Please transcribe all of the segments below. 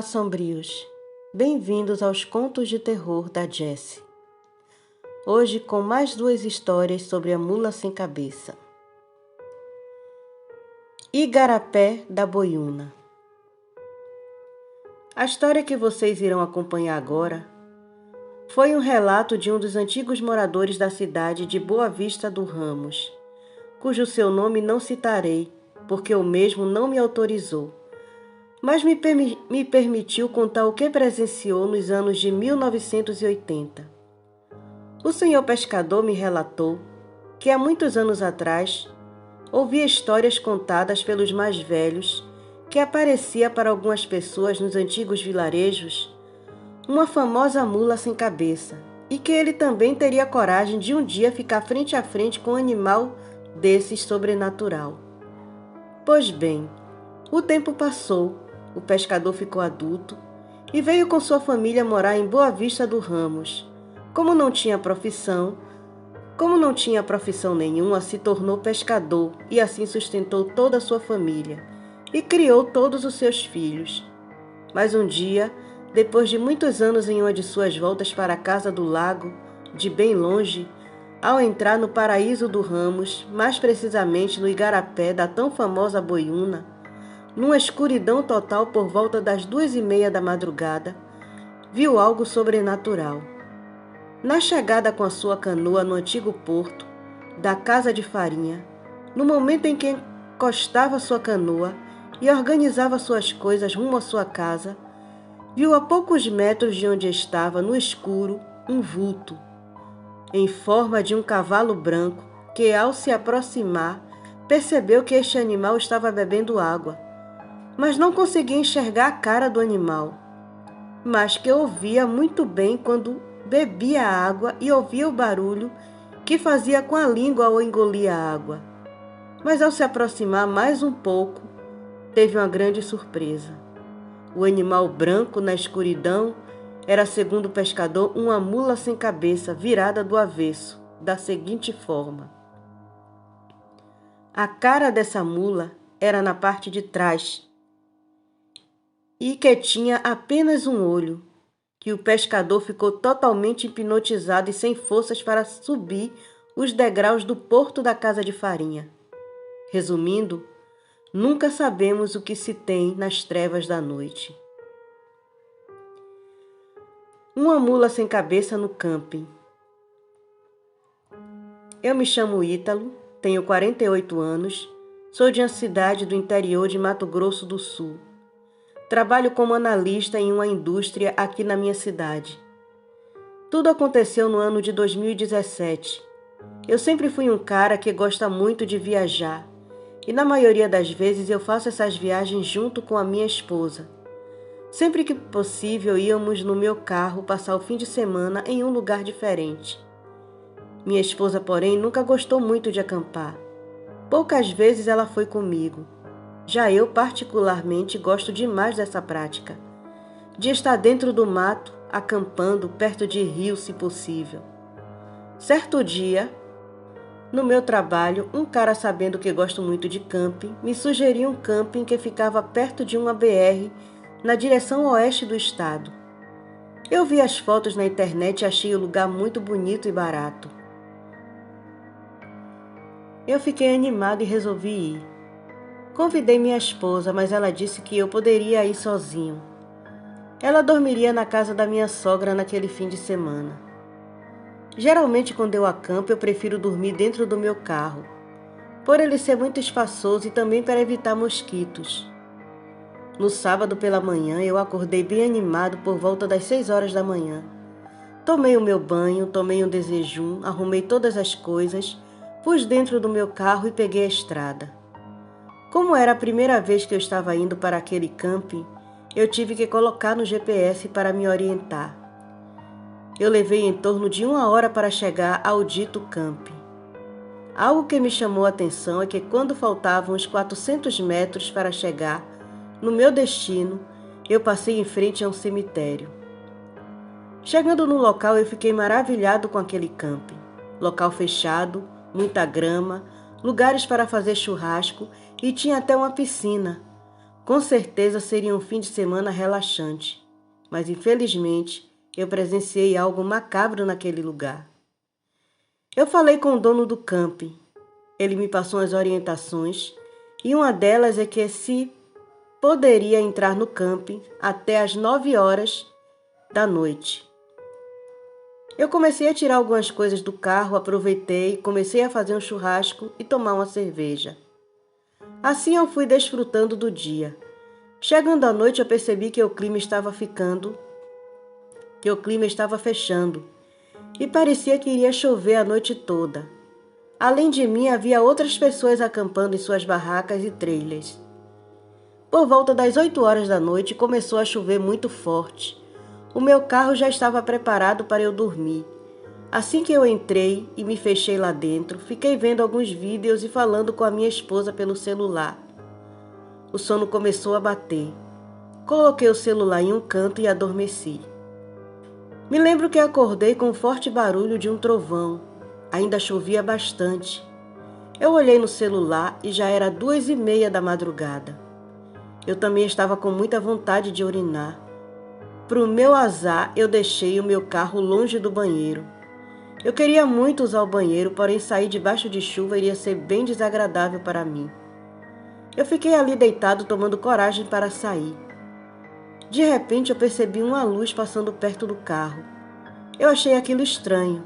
Olá, sombrios! Bem-vindos aos Contos de Terror da Jessie. Hoje com mais duas histórias sobre a mula sem cabeça. Igarapé da Boiúna. A história que vocês irão acompanhar agora foi um relato de um dos antigos moradores da cidade de Boa Vista do Ramos, cujo seu nome não citarei, porque o mesmo não me autorizou, mas me permitiu contar o que presenciou nos anos de 1980. O senhor pescador me relatou que há muitos anos atrás ouvia histórias contadas pelos mais velhos que aparecia para algumas pessoas nos antigos vilarejos uma famosa mula sem cabeça e que ele também teria coragem de um dia ficar frente a frente com um animal desses sobrenatural. Pois bem, o tempo passou, o pescador ficou adulto e veio com sua família morar em Boa Vista do Ramos. Como não tinha profissão nenhuma, se tornou pescador e assim sustentou toda a sua família e criou todos os seus filhos. Mas um dia, depois de muitos anos em uma de suas voltas para a casa do lago, de bem longe, ao entrar no paraíso do Ramos, mais precisamente no igarapé da tão famosa Boiúna, numa escuridão total por volta das 2:30 da madrugada, viu algo sobrenatural. Na chegada com a sua canoa no antigo porto da Casa de Farinha, no momento em que encostava sua canoa e organizava suas coisas rumo à sua casa, viu a poucos metros de onde estava, no escuro, um vulto, em forma de um cavalo branco, que ao se aproximar, percebeu que este animal estava bebendo água, mas não conseguia enxergar a cara do animal, mas que ouvia muito bem quando bebia a água e ouvia o barulho que fazia com a língua ao engolir a água. Mas ao se aproximar mais um pouco, teve uma grande surpresa. O animal branco na escuridão era, segundo o pescador, uma mula sem cabeça virada do avesso, da seguinte forma. A cara dessa mula era na parte de trás e que tinha apenas um olho, que o pescador ficou totalmente hipnotizado e sem forças para subir os degraus do porto da Casa de Farinha. Resumindo, nunca sabemos o que se tem nas trevas da noite. Uma mula sem cabeça no camping. Eu me chamo Ítalo, tenho 48 anos, sou de uma cidade do interior de Mato Grosso do Sul. Trabalho como analista em uma indústria aqui na minha cidade. Tudo aconteceu no ano de 2017. Eu sempre fui um cara que gosta muito de viajar, e na maioria das vezes eu faço essas viagens junto com a minha esposa. Sempre que possível íamos no meu carro passar o fim de semana em um lugar diferente. Minha esposa, porém, nunca gostou muito de acampar. Poucas vezes ela foi comigo. Já eu, particularmente, gosto demais dessa prática, de estar dentro do mato, acampando perto de rio, se possível. Certo dia, no meu trabalho, um cara, sabendo que gosto muito de camping, me sugeriu um camping que ficava perto de uma BR, na direção oeste do estado. Eu vi as fotos na internet e achei o lugar muito bonito e barato. Eu fiquei animado e resolvi ir. Convidei minha esposa, mas ela disse que eu poderia ir sozinho. Ela dormiria na casa da minha sogra naquele fim de semana. Geralmente, quando eu acampo, eu prefiro dormir dentro do meu carro, por ele ser muito espaçoso e também para evitar mosquitos. No sábado pela manhã, eu acordei bem animado por volta das 6 horas da manhã. Tomei o meu banho, tomei um desejum, arrumei todas as coisas, pus dentro do meu carro e peguei a estrada. Como era a primeira vez que eu estava indo para aquele camping, eu tive que colocar no GPS para me orientar. Eu levei em torno de 1 hora para chegar ao dito camping. Algo que me chamou a atenção é que quando faltavam uns 400 metros para chegar no meu destino, eu passei em frente a um cemitério. Chegando no local, eu fiquei maravilhado com aquele camping. Local fechado, muita grama, lugares para fazer churrasco e tinha até uma piscina, Com certeza seria um fim de semana relaxante, mas infelizmente eu presenciei algo macabro naquele lugar. Eu falei com o dono do camping. Ele me passou as orientações e uma delas é que se poderia entrar no camping até às 9 horas da noite. Eu comecei a tirar algumas coisas do carro, aproveitei, comecei a fazer um churrasco e tomar uma cerveja. Assim eu fui desfrutando do dia. Chegando à noite eu percebi que o clima estava fechando e parecia que iria chover a noite toda. Além de mim, havia outras pessoas acampando em suas barracas e trailers. Por volta das 8 horas da noite começou a chover muito forte. O meu carro já estava preparado para eu dormir. Assim que eu entrei e me fechei lá dentro, fiquei vendo alguns vídeos e falando com a minha esposa pelo celular. O sono começou a bater. Coloquei o celular em um canto e adormeci. Me lembro que acordei com um forte barulho de um trovão. Ainda chovia bastante. Eu olhei no celular e já era 2h30 da madrugada. Eu também estava com muita vontade de urinar. Para o meu azar, eu deixei o meu carro longe do banheiro. Eu queria muito usar o banheiro, porém sair debaixo de chuva iria ser bem desagradável para mim. Eu fiquei ali deitado tomando coragem para sair. De repente eu percebi uma luz passando perto do carro. Eu achei aquilo estranho,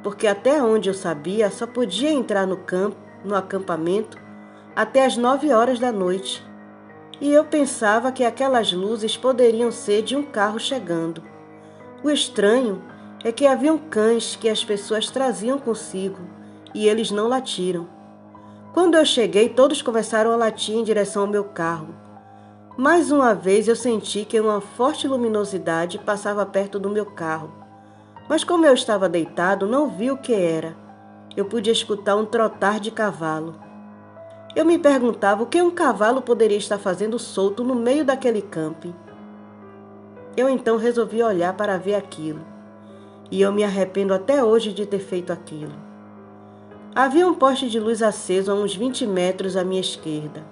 porque até onde eu sabia só podia entrar no acampamento até às 9 horas da noite. E eu pensava que aquelas luzes poderiam ser de um carro chegando. O estranho é que haviam cães que as pessoas traziam consigo e eles não latiram. Quando eu cheguei, todos começaram a latir em direção ao meu carro. Mais uma vez eu senti que uma forte luminosidade passava perto do meu carro. Mas como eu estava deitado, não vi o que era. Eu podia escutar um trotar de cavalo. Eu me perguntava o que um cavalo poderia estar fazendo solto no meio daquele camping. Eu então resolvi olhar para ver aquilo. E eu me arrependo até hoje de ter feito aquilo. Havia um poste de luz aceso a uns 20 metros à minha esquerda.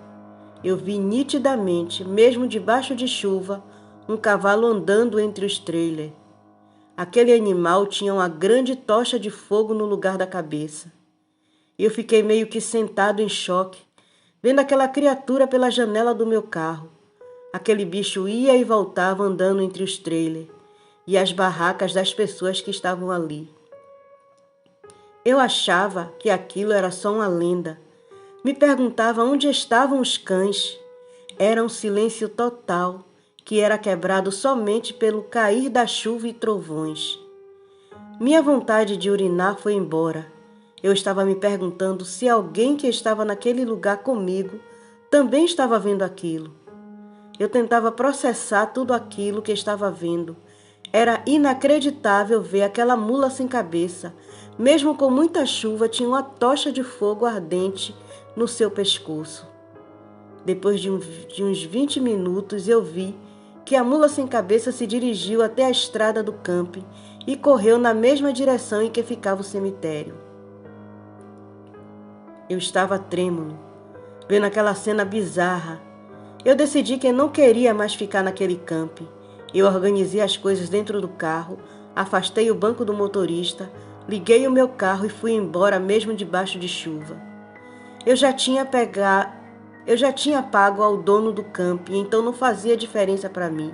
Eu vi nitidamente, mesmo debaixo de chuva, um cavalo andando entre os trailers. Aquele animal tinha uma grande tocha de fogo no lugar da cabeça. Eu fiquei meio que sentado em choque, vendo aquela criatura pela janela do meu carro. Aquele bicho ia e voltava andando entre os trailers e as barracas das pessoas que estavam ali. Eu achava que aquilo era só uma lenda. Me perguntava onde estavam os cães. Era um silêncio total, que era quebrado somente pelo cair da chuva e trovões. Minha vontade de urinar foi embora. Eu estava me perguntando se alguém que estava naquele lugar comigo também estava vendo aquilo. Eu tentava processar tudo aquilo que estava vendo. Era inacreditável ver aquela mula sem cabeça. Mesmo com muita chuva, tinha uma tocha de fogo ardente no seu pescoço. Depois de uns 20 minutos, eu vi que a mula sem cabeça se dirigiu até a estrada do camping e correu na mesma direção em que ficava o cemitério. Eu estava trêmulo, vendo aquela cena bizarra. Eu decidi que não queria mais ficar naquele camping. Eu organizei as coisas dentro do carro, afastei o banco do motorista, liguei o meu carro e fui embora mesmo debaixo de chuva. Eu já tinha pago ao dono do camping, então não fazia diferença para mim.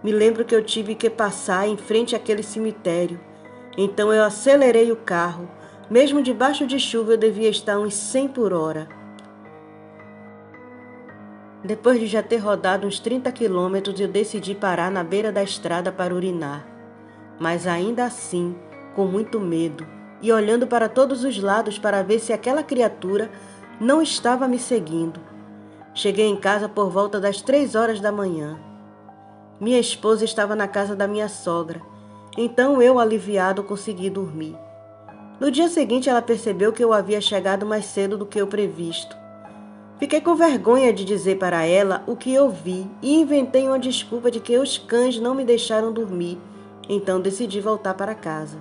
Me lembro que eu tive que passar em frente àquele cemitério. Então eu acelerei o carro. Mesmo debaixo de chuva eu devia estar uns 100 por hora. Depois de já ter rodado uns 30 quilômetros, eu decidi parar na beira da estrada para urinar. Mas ainda assim, com muito medo, e olhando para todos os lados para ver se aquela criatura não estava me seguindo. Cheguei em casa por volta das 3 horas da manhã. Minha esposa estava na casa da minha sogra, então eu, aliviado, consegui dormir. No dia seguinte, ela percebeu que eu havia chegado mais cedo do que o previsto. Fiquei com vergonha de dizer para ela o que eu vi e inventei uma desculpa de que os cães não me deixaram dormir, então decidi voltar para casa.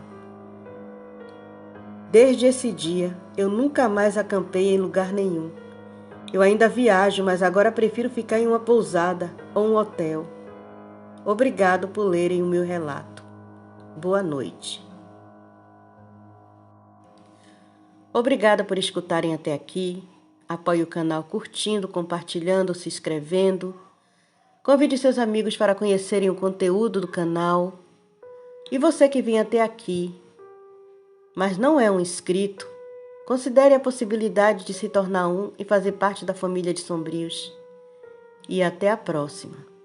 Desde esse dia, eu nunca mais acampei em lugar nenhum. Eu ainda viajo, mas agora prefiro ficar em uma pousada ou um hotel. Obrigado por lerem o meu relato. Boa noite. Obrigada por escutarem até aqui. Apoie o canal curtindo, compartilhando, se inscrevendo. Convide seus amigos para conhecerem o conteúdo do canal. E você que vem até aqui, mas não é um inscrito, considere a possibilidade de se tornar um e fazer parte da família de Sombrios. E até a próxima.